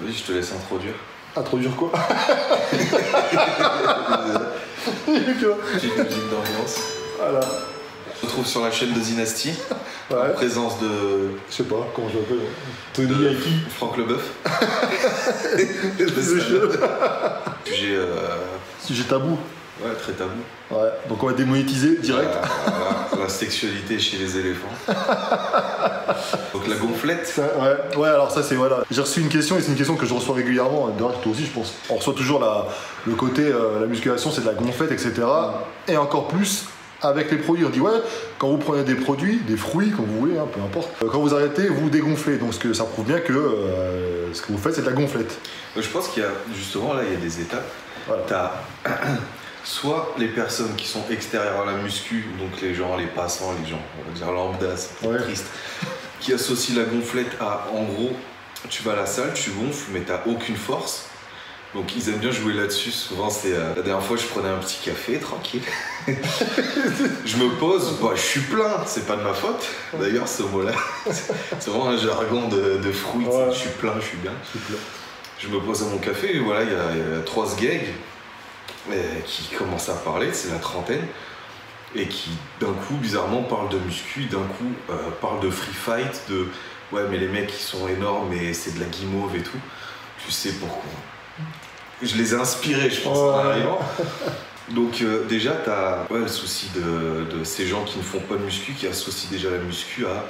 Oui, je te laisse introduire. Introduire quoi? Petite musique d'ambiance. Voilà. On se retrouve sur la chaîne de Dynasty, Ouais. en présence de... Je sais pas, comment je l'appelle. Tony Aiki. Franck Leboeuf. Sujet Sujet tabou. ouais, très tabou. Ouais. Donc on va démonétiser direct. La sexualité chez les éléphants. Donc la gonflette. Ça, ouais, alors ça c'est voilà. J'ai reçu une question et c'est une question que je reçois régulièrement. D'ailleurs toi aussi je pense. On reçoit toujours le côté la musculation c'est de la gonflette etc. Et encore plus avec les produits. On dit ouais quand vous prenez des produits, des fruits comme vous voulez, hein, peu importe. Quand vous arrêtez vous dégonflez. Donc ça prouve bien que ce que vous faites c'est de la gonflette. Je pense qu'il y a justement là il y a des étapes. Voilà. T'as soit les personnes qui sont extérieures à la muscu, donc les gens, les passants, les gens, on va dire lambda, c'est Ouais. triste, qui associent la gonflette à, en gros, tu vas à la salle, tu gonfles, mais t'as aucune force. Donc ils aiment bien jouer là-dessus. Souvent, c'est la dernière fois, je prenais un petit café, tranquille. Je me pose, bah, je suis plein, c'est pas de ma faute. D'ailleurs, ce mot-là, c'est vraiment un jargon de fruit. Ouais. Je suis plein, je suis bien. S'il vous plaît. Je me pose à mon café et voilà, il y a trois gags qui commencent à parler, c'est la trentaine, et qui d'un coup, bizarrement, parlent de muscu, d'un coup, parlent de free fight, de ouais, mais les mecs ils sont énormes et c'est de la guimauve et tout. Tu sais pourquoi. Je les ai inspirés, je pense, en arrivant. Donc, déjà, t'as le souci de ces gens qui ne font pas de muscu, qui associent déjà la muscu à.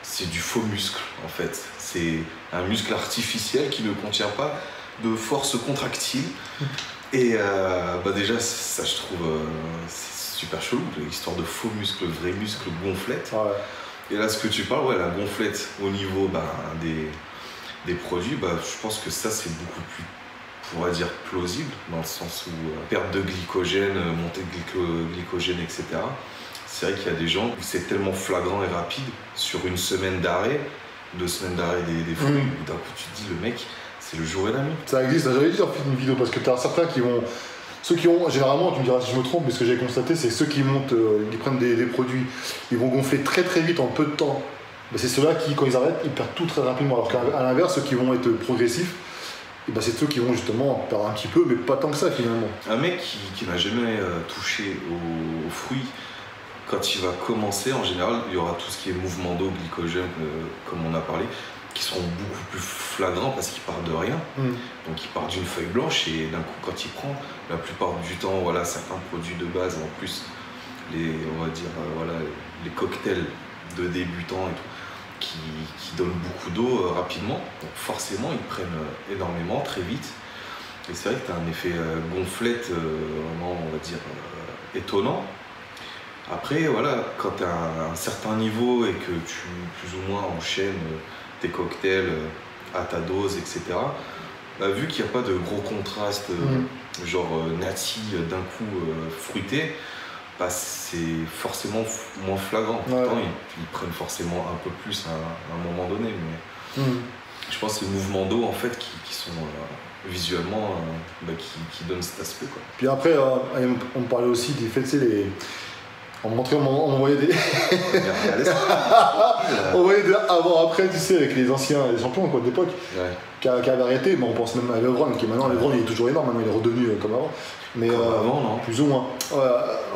C'est du faux muscle, en fait. C'est un muscle artificiel qui ne contient pas de force contractile. Et bah déjà, ça je trouve c'est super chelou, l'histoire de faux muscles, vrai muscle, gonflette. Ouais. Et là, ce que tu parles, ouais, la gonflette au niveau des produits, bah, je pense que ça c'est beaucoup plus, on va dire, plausible, dans le sens où perte de glycogène, montée de glycogène, etc. C'est vrai qu'il y a des gens où c'est tellement flagrant et rapide, sur une semaine d'arrêt, 2 semaines d'arrêt des fruits, où d'un coup tu te dis, le mec, c'est le jour et la nuit. Ça existe, j'avais dit en fait une vidéo parce que t'as certains qui vont. Ceux qui ont, généralement, tu me diras si je me trompe, mais ce que j'ai constaté, c'est ceux qui montent, ils prennent des produits, ils vont gonfler très très vite en peu de temps. Ben, c'est ceux-là qui, quand ils arrêtent, ils perdent tout très rapidement. Alors qu'à l'inverse, ceux qui vont être progressifs, et ben, c'est ceux qui vont justement perdre un petit peu, mais pas tant que ça finalement. Un mec qui n'a jamais touché aux fruits, quand il va commencer, en général, il y aura tout ce qui est mouvement d'eau, glycogène, comme on a parlé, qui seront beaucoup plus flagrants parce qu'il part de rien. Donc il part d'une feuille blanche et d'un coup quand il prend, la plupart du temps, voilà, certains produits de base, en plus on va dire, voilà, les cocktails de débutants et tout, qui donnent beaucoup d'eau rapidement. Donc forcément ils prennent énormément, très vite. Et c'est vrai que tu as un effet gonflette vraiment, on va dire, étonnant. Après, voilà, quand tu as un certain niveau et que tu plus ou moins enchaînes tes cocktails à ta dose, etc., bah, vu qu'il n'y a pas de gros contraste, genre nati d'un coup fruité, bah, c'est forcément moins flagrant. Pourtant, ils prennent forcément un peu plus à un moment donné, mais je pense que c'est le mouvement d'eau en fait qui sont visuellement bah, qui donnent cet aspect, quoi. Puis après, on me parlait aussi des faits, tu sais, les. On m'envoyait des. On voyait des avant-après, tu sais, avec les anciens, les champions quoi, de l'époque, qui avaient arrêté. Bon, on pense même à Lebron, qui maintenant, Lebron il est toujours énorme, maintenant il est redevenu comme avant. Mais comme avant, non? plus ou moins.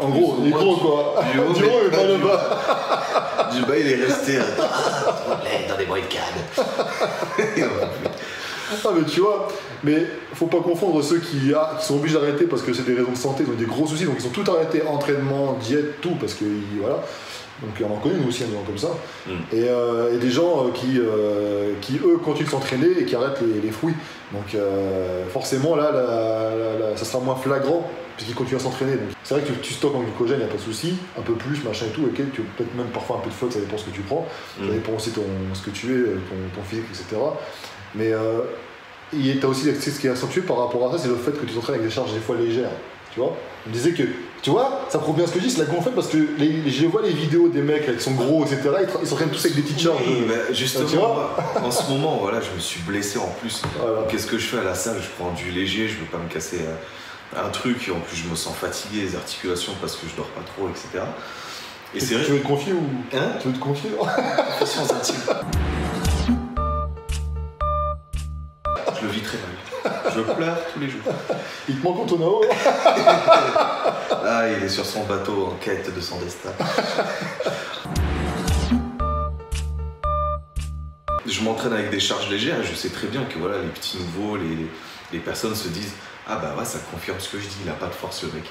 En gros, il est gros quoi. Du haut, mais pas le bas. Du bas, il est resté dans des barricades. Ah mais tu vois, mais faut pas confondre ceux qui sont obligés d'arrêter parce que c'est des raisons de santé, ils ont des gros soucis, donc ils ont tout arrêté, entraînement, diète, tout, parce que voilà. Donc on en connaît nous aussi, des gens comme ça. Et des gens qui eux continuent de s'entraîner et qui arrêtent les fruits. Donc forcément là, ça sera moins flagrant puisqu'ils continuent à s'entraîner. Donc c'est vrai que tu stockes en glycogène, il n'y a pas de souci, un peu plus, machin et tout, et tu peut-être même parfois un peu de faute, ça dépend ce que tu prends, ça dépend aussi ce que tu es, ton physique, etc. Mais tu as aussi ce qui est accentué par rapport à ça, c'est le fait que tu t'entraînes avec des charges des fois légères. Tu vois, on me disait que, tu vois, ça prouve bien ce que je dis, c'est la gonflette parce que je vois les vidéos des mecs là, qui sont gros, etc. Ils s'entraînent tous avec des petites charges. Oui, bah, justement, en ce moment, voilà, je me suis blessé en plus. Voilà. Qu'est-ce que je fais à la salle? Je prends du léger, je veux pas me casser un truc, et en plus je me sens fatigué, les articulations parce que je dors pas trop, etc. Et c'est vrai. Tu veux te confier ou hein? Tu veux te confier? Confessions intimes. je le vis très mal. Je pleure tous les jours. Il te manque Antonio. Ah, il est sur son bateau en quête de son destin. Je m'entraîne avec des charges légères et je sais très bien que voilà, les petits nouveaux, les personnes se disent « Ah bah ouais, ça confirme ce que je dis, il a pas de force le mec ».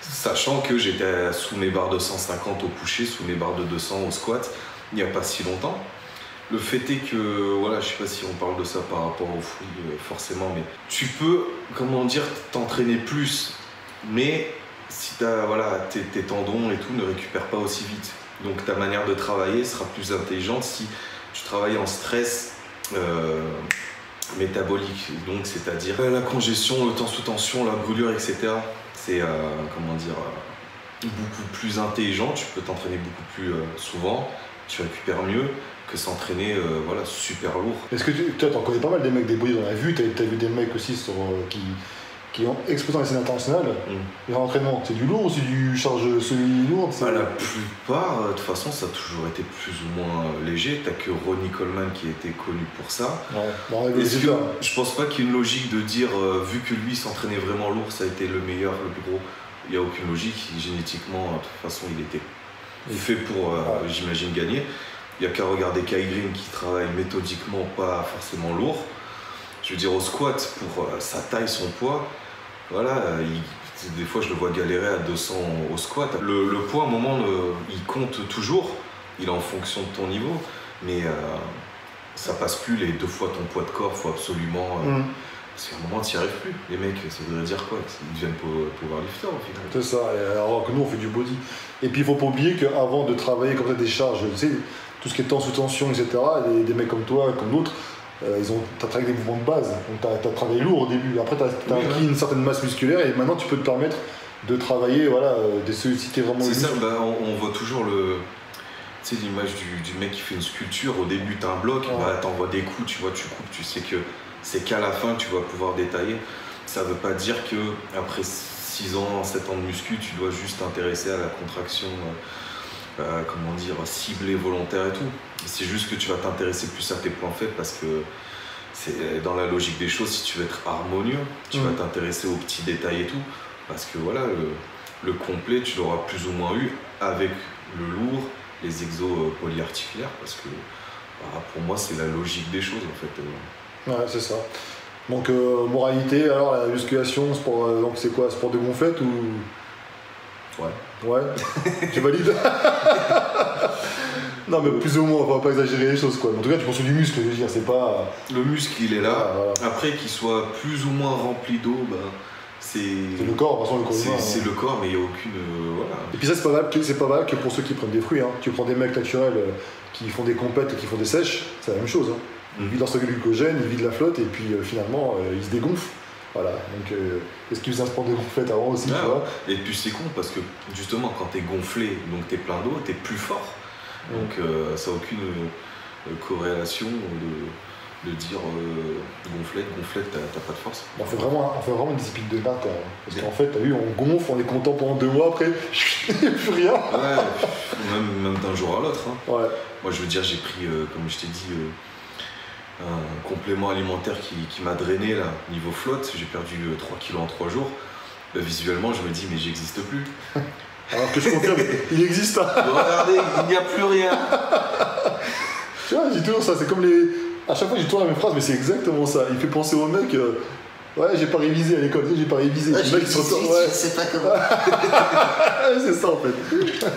Sachant que j'étais sous mes barres de 150 au coucher, sous mes barres de 200 au squat, il n'y a pas si longtemps. Le fait est que, voilà, je sais pas si on parle de ça par rapport au fruit, forcément, mais tu peux, comment dire, t'entraîner plus, mais si voilà, tes tendons et tout ne récupèrent pas aussi vite. Donc ta manière de travailler sera plus intelligente si tu travailles en stress métabolique, donc c'est-à-dire la congestion, le temps sous tension, la brûlure, etc. C'est, comment dire, beaucoup plus intelligent, tu peux t'entraîner beaucoup plus souvent, tu récupères mieux que s'entraîner voilà, super lourd. Est-ce que toi, t'en connais pas mal des mecs, des bodies, on a vu, t'as vu des mecs aussi qui ont explosé dans les scènes internationales. Et l'entraînement, c'est du lourd ou c'est du charge semi-lourde? La plupart, de toute façon, ça a toujours été plus ou moins léger. T'as que Ronnie Coleman qui a été connu pour ça. Ouais. Je pense pas qu'il y ait une logique de dire, vu que lui s'entraînait vraiment lourd, ça a été le meilleur, le plus gros. Il n'y a aucune logique. Génétiquement, de toute façon, il était fait pour, j'imagine, gagner. Il n'y a qu'à regarder Kai Green qui travaille méthodiquement, pas forcément lourd. Je veux dire, au squat, pour sa taille, son poids, voilà, des fois je le vois galérer à 200 au squat. Le poids, à un moment, il compte toujours, il est en fonction de ton niveau, mais ça passe plus les 2 fois ton poids de corps, il faut absolument... Parce qu'à un moment, tu n'y arrives plus. Les mecs, ça voudrait dire quoi? Ils deviennent powerlifters au final. C'est ça, alors que nous on fait du body. Et puis il faut pas oublier qu'avant de travailler comme ça des charges, tu sais, tout ce qui est temps sous tension, etc., des mecs comme toi, comme d'autres, t'as travaillé des mouvements de base, donc t'as travaillé lourd au début, après t'as acquis une certaine masse musculaire et maintenant tu peux te permettre de travailler, voilà, de solliciter vraiment... C'est ça, on voit toujours l'image du mec qui fait une sculpture, au début t'as un bloc, t'envoies des coups, tu vois, tu coupes, tu sais que c'est qu'à la fin que tu vas pouvoir détailler. Ça veut pas dire que après 6 ans, 7 ans de muscu, tu dois juste t'intéresser à la contraction, comment dire, ciblée, volontaire et tout. C'est juste que tu vas t'intéresser plus à tes points faibles parce que c'est dans la logique des choses, si tu veux être harmonieux, tu vas t'intéresser aux petits détails et tout. Parce que voilà, le complet, tu l'auras plus ou moins eu avec le lourd, les exos polyarticulaires, parce que pour moi, c'est la logique des choses en fait. Ouais, c'est ça. Donc, moralité, alors la musculation, sport, donc c'est quoi, sport de gonflette ou... Ouais. Tu valides? Non, mais plus ou moins, on va pas exagérer les choses, quoi. En tout cas, tu penses du muscle, je veux dire, c'est pas... Le muscle, il est là. Voilà. Après, qu'il soit plus ou moins rempli d'eau, c'est le corps, de toute façon, le corps humain. C'est le corps, mais il n'y a aucune... voilà. Et puis ça, c'est pas valable que pour ceux qui prennent des fruits. Hein. Tu prends des mecs naturels qui font des compètes et qui font des sèches, c'est la même chose. Hein. Ils vident leur stock de glucogène, ils vident la flotte, et puis finalement, ils se dégonflent. Voilà, donc est-ce qu'ils faisaient un sport de gonflette avant aussi, tu vois? Et puis c'est con, parce que justement, quand t'es gonflé, donc t'es plein d'eau, t'es plus fort. Donc ça n'a aucune corrélation de dire gonflette, t'as pas de force. On fait vraiment une discipline de matin. Hein. Parce qu'en fait, t'as vu, on gonfle, on est content pendant 2 mois, après, il n'y a plus rien. Ouais, même d'un jour à l'autre. Hein. Ouais. Moi, je veux dire, j'ai pris, comme je t'ai dit, un complément alimentaire qui m'a drainé, là, niveau flotte. J'ai perdu 3 kilos en 3 jours. Visuellement, je me dis, mais j'existe plus. Alors que je confirme, il existe. Regardez, il n'y a plus rien. Tu vois, je dis toujours ça, c'est comme les... À chaque fois, j'ai toujours la même phrase, mais c'est exactement ça. Il fait penser au mec, ouais, j'ai pas révisé à l'école, j'ai pas révisé. Ouais, le mec, il se retourne, ouais. Je sais pas comment. C'est ça, en fait.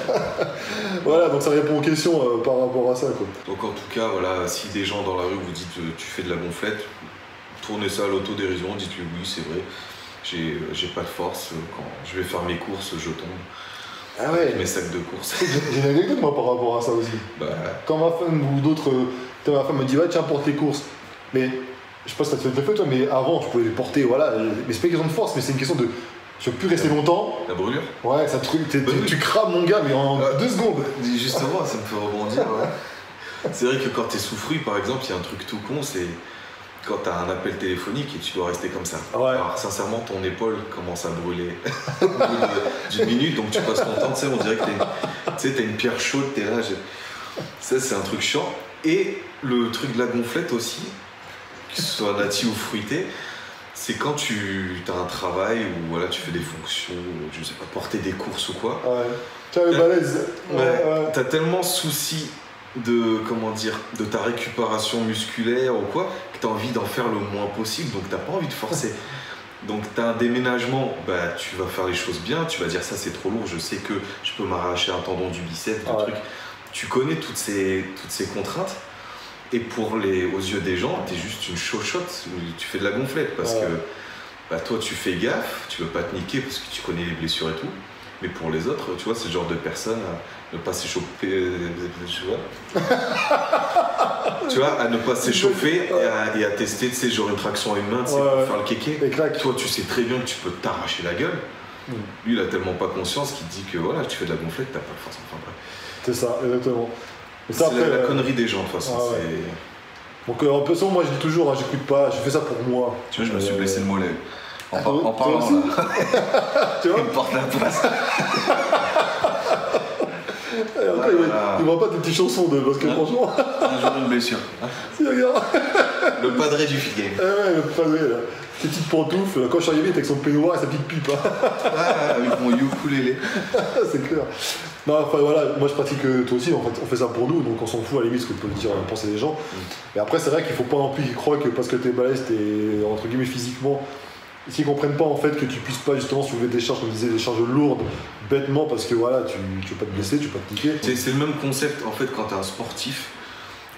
Voilà, donc ça répond aux questions par rapport à ça, quoi. Donc en tout cas, voilà, si des gens dans la rue vous dites tu fais de la gonflette, tournez ça à l'autodérision, dites-lui oui, c'est vrai. J'ai pas de force, quand je vais faire mes courses, je tombe. Ah ouais. Avec mes sacs de courses. J'ai une anecdote moi par rapport à ça aussi. Quand ma femme ou d'autres, ma femme me dit ouais tiens porte les courses. Mais je sais pas si t'as fait toi, mais avant je pouvais les porter, voilà. Mais c'est pas une question de force, mais c'est une question de je peux plus rester longtemps. La brûlure. Ouais, ça tu crames mon gars, mais en 2 secondes. Justement, ça me fait rebondir. Ouais. C'est vrai que quand t'es sous fruit, par exemple, il y a un truc tout con, c'est quand t'as un appel téléphonique et tu dois rester comme ça. Ouais. Alors sincèrement, ton épaule commence à brûler au bout d'une minute, donc tu passes ton temps, tu sais, on dirait que t'as une pierre chaude, t'es là. Ça, c'est un truc chiant. Et le truc de la gonflette aussi, que ce soit nati ou fruité, c'est quand tu as un travail où voilà, tu fais des fonctions, je sais pas, porter des courses ou quoi. Ouais. Tu as le balèze. T'as tellement souci de, comment dire, de ta récupération musculaire ou quoi, que t'as envie d'en faire le moins possible, donc t'as pas envie de forcer. Donc t'as un déménagement, bah tu vas faire les choses bien, tu vas dire ça c'est trop lourd, je sais que je peux m'arracher un tendon du biceps, des trucs. Tu connais toutes ces contraintes, et aux yeux des gens, t'es juste une chochotte, tu fais de la gonflette, parce que bah, toi tu fais gaffe, tu veux pas te niquer parce que tu connais les blessures et tout, mais pour les autres, tu vois, c'est le genre de personne à ne pas s'échauffer, tu vois, à ne pas s'échauffer et à tester, tu sais, genre une traction à une main, tu sais, pour faire le kéké. Toi, tu sais très bien que tu peux t'arracher la gueule. Lui, il a tellement pas conscience qu'il dit que voilà, tu fais de la gonflette, t'as pas de force. Enfin, bref. C'est ça, exactement. C'est la connerie des gens, de toute façon. Donc, en plus, moi, je dis toujours, hein, j'écoute pas, je fais ça pour moi. Tu vois, je me suis blessé le mollet. En parlant, là. Tu vois, il me porte la place. Après, il voit pas tes petites chansons de parce que franchement. Un jour une blessure. Si, regarde. Le padré du fit game. Ouais, le padré là. Ses petites pantoufles, quand je suis arrivé, il était avec son peignoir et sa petite pipe. Avec mon ukulélé. C'est clair. Non, enfin voilà, moi je pratique toi aussi, en fait, on fait ça pour nous, donc on s'en fout à la limite ce que peuvent dire penser les gens. Mais après, c'est vrai qu'il faut pas non plus qu'ils croient que parce que t'es balèze, t'es entre guillemets physiquement. S'ils comprennent pas en fait que tu puisses pas justement soulever des charges, comme je disais, des charges lourdes, bêtement, parce que voilà, tu veux pas te blesser, tu veux pas te niquer. C'est le même concept en fait quand t'es un sportif,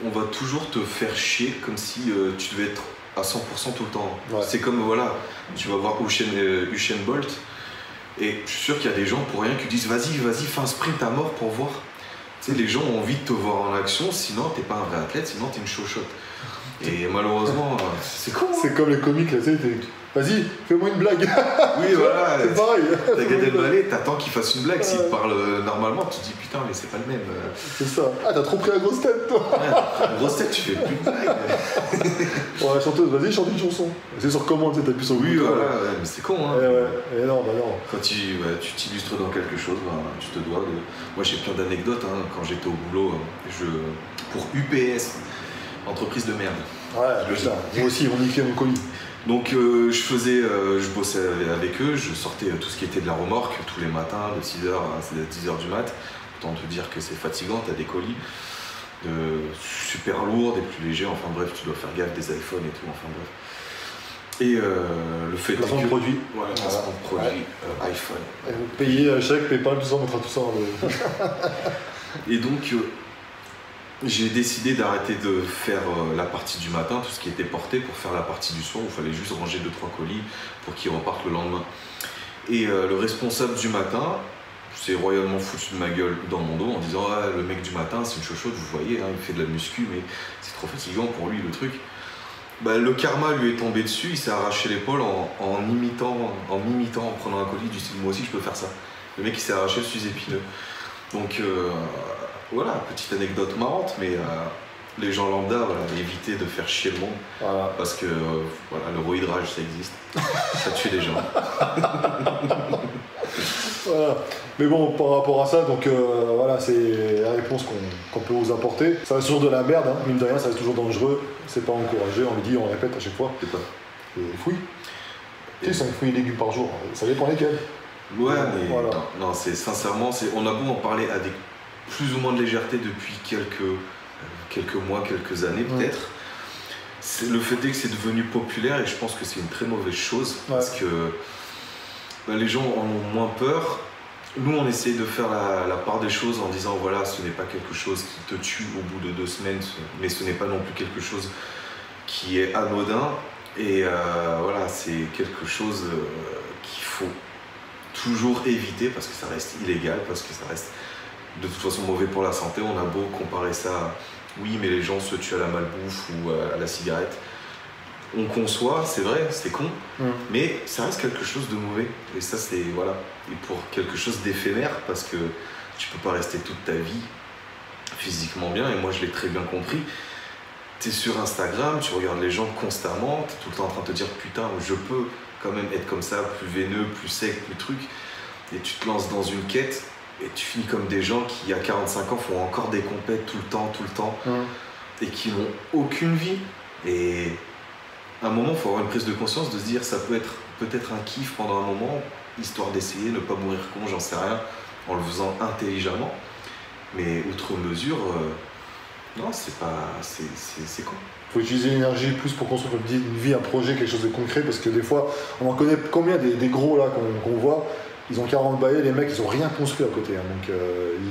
on va toujours te faire chier comme si tu devais être à 100% tout le temps. C'est comme voilà, tu vas voir Usain Bolt, et je suis sûr qu'il y a des gens pour rien qui disent vas-y, fais un sprint à mort pour voir. Tu sais, les gens ont envie de te voir en action, sinon t'es pas un vrai athlète, sinon t'es une chochotte. Et malheureusement, c'est con. C'est comme les comiques là, tu sais, vas-y, fais-moi une blague. Oui, voilà. C'est pareil. T'as Gad Elmaleh, t'attends qu'il fasse une blague. S'il te parle normalement, tu te dis putain, mais c'est pas le même. C'est ça. Ah, t'as trop pris la grosse tête, toi. La grosse tête, tu fais plus de blague. Bon, la chanteuse, vas-y, chante une chanson. C'est sur commande, tu sais, t'appuies sur le bouton. Oui, voilà, mais c'est con, hein. Et non, bah non. Quand tu t'illustres dans quelque chose, bah, tu te dois de. Moi, j'ai plein d'anecdotes, hein. Quand j'étais au boulot, pour UPS, entreprise de merde. Ouais, putain. Moi aussi, on niquait mon colis. Donc je bossais avec eux, je sortais tout ce qui était de la remorque tous les matins de 6h à 10h du mat. Autant te dire que c'est fatigant, t'as des colis super lourds, des plus légers, enfin bref, tu dois faire gaffe des iPhones et tout, enfin bref. Et le fait que... Placement de produit. Voilà, placement de produit, iPhone. Payer chèque, PayPal, tout ça, on mettra tout ça dans le... Et donc... j'ai décidé d'arrêter de faire la partie du matin, tout ce qui était porté, pour faire la partie du soir où il fallait juste ranger 2-3 colis pour qu'ils repartent le lendemain. Et le responsable du matin s'est royalement foutu de ma gueule dans mon dos en disant ah, le mec du matin c'est une chochotte, vous voyez, hein, il fait de la muscu mais c'est trop fatigant pour lui le truc. Bah, le karma lui est tombé dessus, il s'est arraché l'épaule en m'imitant, en prenant un colis du style moi aussi je peux faire ça. Le mec il s'est arraché le fusil épineux. Donc voilà, petite anecdote marrante, mais les gens lambda, voilà, éviter de faire chier le monde. Voilà. Parce que voilà, le roidrage, ça existe. Ça tue les gens. Voilà. Mais bon, par rapport à ça, donc voilà, c'est la réponse qu'on peut vous apporter. Ça reste toujours de la merde, hein, mine de rien, ça reste toujours dangereux. C'est pas encouragé, on le dit, on le répète à chaque fois. C'est pas. Et fouilles. Tu sais, 5 fruits et légumes par jour, ça dépend lesquels. Ouais, mais voilà. Non, c'est sincèrement, on a beau en parler avec plus ou moins de légèreté depuis quelques mois, quelques années peut-être. Le fait est que c'est devenu populaire et je pense que c'est une très mauvaise chose parce que les gens en ont moins peur. Nous, on essaye de faire la part des choses en disant voilà, ce n'est pas quelque chose qui te tue au bout de 2 semaines, mais ce n'est pas non plus quelque chose qui est anodin. Et voilà, c'est quelque chose qu'il faut toujours éviter parce que ça reste illégal, parce que ça reste de toute façon mauvais pour la santé. On a beau comparer ça à oui, mais les gens se tuent à la malbouffe ou à la cigarette. On conçoit, c'est vrai, c'est con, mais ça reste quelque chose de mauvais. Et ça, c'est voilà. Et pour quelque chose d'éphémère, parce que tu peux pas rester toute ta vie physiquement bien. Et moi, je l'ai très bien compris. T'es sur Instagram, tu regardes les gens constamment, t'es tout le temps en train de te dire putain, je peux quand même être comme ça, plus veineux, plus sec, plus truc. Et tu te lances dans une quête. Et tu finis comme des gens qui, à 45 ans, font encore des compètes tout le temps, et qui n'ont aucune vie. Et à un moment, il faut avoir une prise de conscience de se dire ça peut être peut-être un kiff pendant un moment, histoire d'essayer, ne pas mourir con, j'en sais rien, en le faisant intelligemment. Mais outre mesure, non, c'est pas. C'est quoi? Il faut utiliser l'énergie plus pour construire une vie, un projet, quelque chose de concret, parce que des fois, on en connaît combien des gros là qu'on voit, ils ont 40 balais, les mecs ils ont rien construit à côté, hein, donc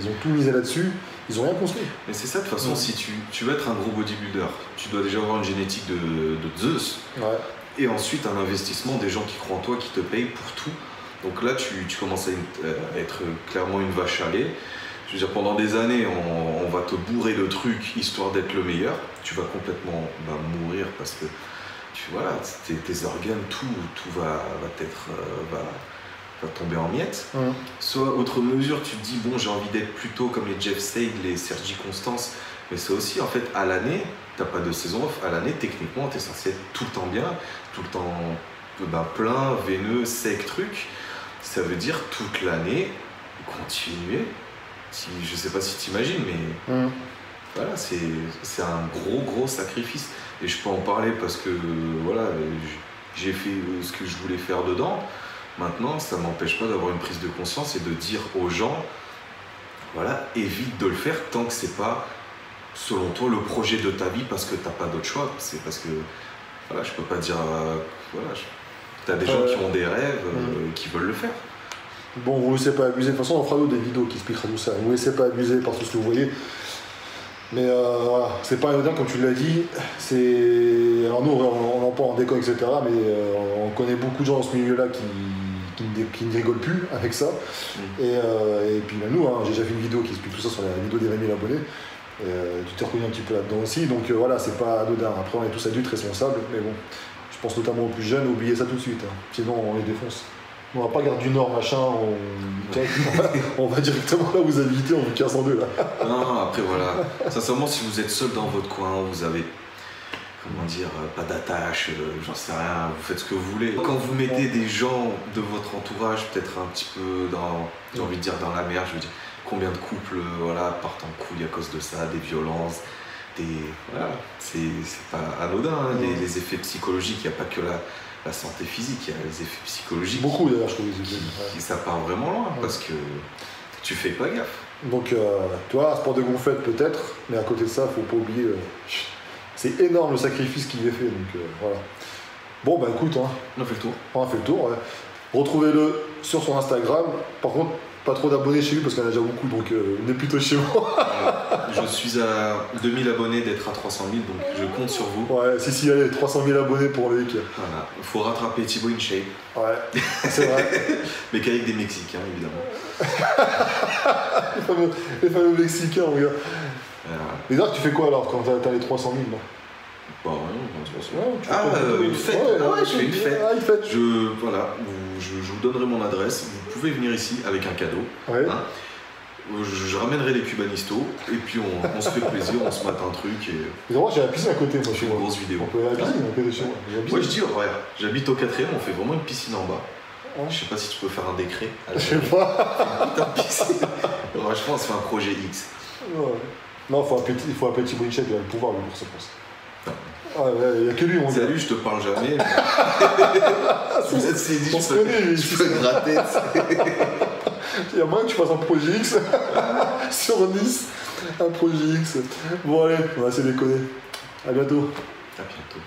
ils ont tout misé là-dessus, ils ont rien construit. Mais c'est ça, de toute façon, si tu veux être un gros bodybuilder, tu dois déjà avoir une génétique de Zeus, et ensuite un investissement des gens qui croient en toi, qui te payent pour tout. Donc là, tu commences à être clairement une vache à lait. Je veux dire, pendant des années, on va te bourrer de trucs histoire d'être le meilleur. Tu vas complètement mourir parce que voilà, tes organes, tout va tomber en miettes. Soit, autre mesure, tu te dis, bon, j'ai envie d'être plutôt comme les Jeff Sade, les Sergi Constance. Mais c'est aussi, en fait, à l'année, t'as pas de saison off. À l'année, techniquement, t'es censé être tout le temps bien, tout le temps plein, veineux, sec, truc. Ça veut dire toute l'année, continuer. Je sais pas si t'imagines, mais voilà, c'est un gros sacrifice. Et je peux en parler parce que voilà, j'ai fait ce que je voulais faire dedans. Maintenant, ça m'empêche pas d'avoir une prise de conscience et de dire aux gens, voilà, évite de le faire tant que c'est pas, selon toi, le projet de ta vie, parce que t'as pas d'autre choix. C'est parce que, voilà, je peux pas dire, voilà, t'as des gens qui ont des rêves, qui veulent le faire. Bon, vous ne laissez pas abuser, de toute façon on fera d'autres des vidéos qui expliquera tout ça, vous ne laissez pas abuser par tout ce que vous voyez. Mais voilà, c'est pas anodin comme tu l'as dit, alors nous on en parle en déco, etc. Mais on connaît beaucoup de gens dans ce milieu-là qui ne rigolent plus avec ça. Et puis même nous, hein, j'ai déjà fait une vidéo qui explique tout ça sur la vidéo des 20 000 abonnés. Tu t'es reconnu un petit peu là-dedans aussi, donc voilà, c'est pas anodin. Après on est tous adultes responsables, mais bon, je pense notamment aux plus jeunes, oubliez ça tout de suite, hein. Sinon on les défonce. On va pas garder du Nord, machin, on va directement là où vous habitez, on vous casse en deux là. Non, après voilà, sincèrement, si vous êtes seul dans votre coin, vous avez, comment dire, pas d'attache, j'en sais rien, vous faites ce que vous voulez. Quand vous mettez des gens de votre entourage, peut-être un petit peu j'ai envie de dire dans la merde, je veux dire, combien de couples partent en couille à cause de ça, des violences, voilà, c'est pas anodin, hein, les effets psychologiques, il n'y a pas que la santé physique, il y a les effets psychologiques. Beaucoup d'ailleurs, je trouve. Ça part vraiment loin parce que tu fais pas gaffe. Donc, tu vois, sport de gonflette peut-être, mais à côté de ça, faut pas oublier. C'est énorme le sacrifice qui est fait, donc voilà. Bon, bah écoute, hein, on a fait le tour. On a fait le tour, ouais. Retrouvez-le sur son Instagram. Par contre, pas trop d'abonnés chez lui parce qu'il y en a déjà beaucoup, donc on est plutôt chez moi. Je suis à 2000 abonnés d'être à 300 000, donc je compte sur vous. Ouais, si, allez, 300 000 abonnés pour Loïc. Voilà, il faut rattraper Thibaut InShape. Ouais, c'est vrai. Mais qu'avec des Mexicains, évidemment. les fameux Mexicains, mon gars. Et d'ailleurs, tu fais quoi alors quand t'as les 300 000 là? Bah ouais, une fête. Ouais, je fais une fête. Je vous donnerai mon adresse. Vous pouvez venir ici avec un cadeau. Ouais. Hein. Je ramènerai les cubanistos et puis on se fait plaisir, on se mate un truc. Et moi j'ai la piscine à côté, moi. On fait une grosse vidéo. On peut aller à la piscine à côté de chez moi. Moi je dis, regarde, j'habite au 4ème, on fait vraiment une piscine en bas. Je sais pas si tu peux faire un décret. Je sais pas. Une piscine. Franchement, on se fait un projet X. Ouais. Non, il faut appeler Thibaut InShape, il a le pouvoir lui, pour ça. Ah ouais, il n'y a que lui, on dit. Salut, je te parle jamais. Vous êtes saisi, je peux gratter. Il y a moyen que tu fasses un projet X sur Nice. Un projet X. Bon, allez, on va essayer de déconner. À bientôt. À bientôt.